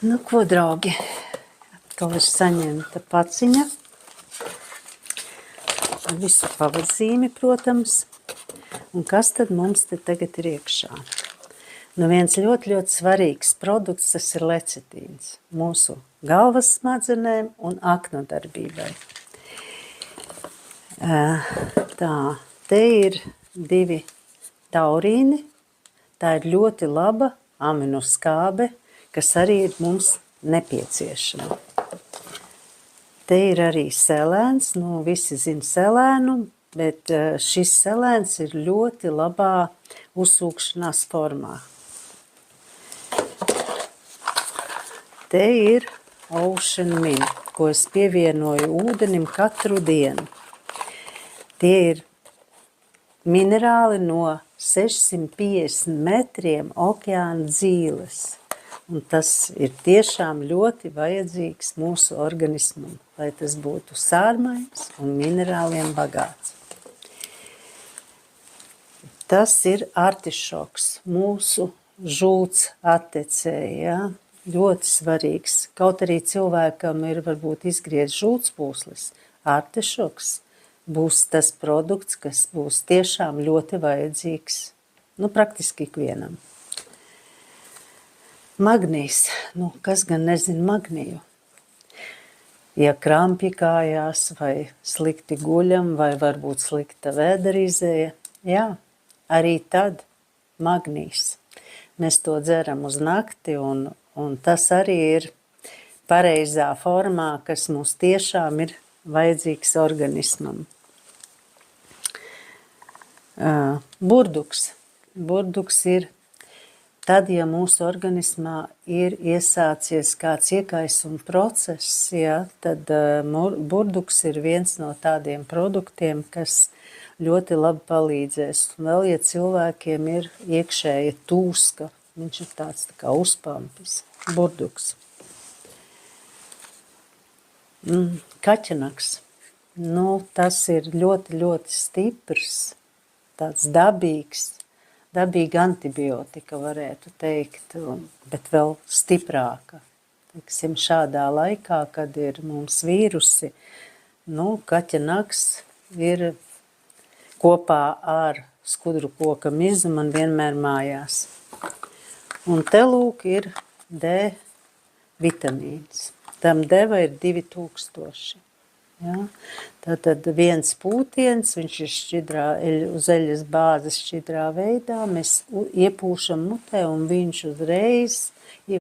Nu, ko, draugi, atkal ir saņemta paciņa ar visu pavazīmi, protams. Un kas tad mums te tagad ir iekšā? Nu, viens ļoti, ļoti svarīgs produkts, tas ir lecitīns mūsu galvas smadzenēm un aknu darbībai. Tā, te ir 2 taurīni, tā ir ļoti laba aminoskābe, kas arī ir mums nepieciešama. Te ir arī selēns, nu visi zina selēnu, bet šis selēns ir ļoti labā uzsūkšanās formā. Te ir Ocean Mint, ko es pievienoju ūdenim katru dienu. Tie ir minerāli no 650 metriem okeāna dzīles. Un tas ir tiešām ļoti vajadzīgs mūsu organismam, lai tas būtu sārmains un minerāliem bagāts. Tas ir artišoks, mūsu žults attecē, ja? Ļoti svarīgs. Kaut arī cilvēkam ir varbūt izgriezt žultspūslis, artišoks būs tas produkts, kas būs tiešām ļoti vajadzīgs, nu praktiski ikvienam. Magnijs, nu kas gan nezina magniju? Ja krampji kājās vai slikti guļam vai varbūt slikta vēderizēja, jā, arī tad magnijs. Mēs to dzeram uz nakti un tas arī ir pareizā formā, kas mums tiešām ir vajadzīgs organismam. Burduks. Burduks ir tad, ja mūsu organismā ir iesācies kāds iekaisuma process, ja, tad burduks ir viens no tādiem produktiem, kas ļoti labi palīdzēs. Un vēl, ja cilvēkiem ir iekšēja tūska, viņš ir tāds tā kā uzpampis, burduks. Kaķenaks. Nu, tas ir ļoti, ļoti stiprs, tāds dabīga antibiotika, varētu teikt, bet vēl stiprāka. Teiksim, šādā laikā, kad ir mums vīrusi, nu, kaķenaks ir kopā ar skudru koka mizu man vienmēr mājās. Un te lūk ir D vitamīns. Tam deva ir 2000. Ja? Tātad viens pūtiens, viņš ir šķidrā, uz eļas bāzes šķidrā veidā, mēs iepūšam mutē un viņš uzreiz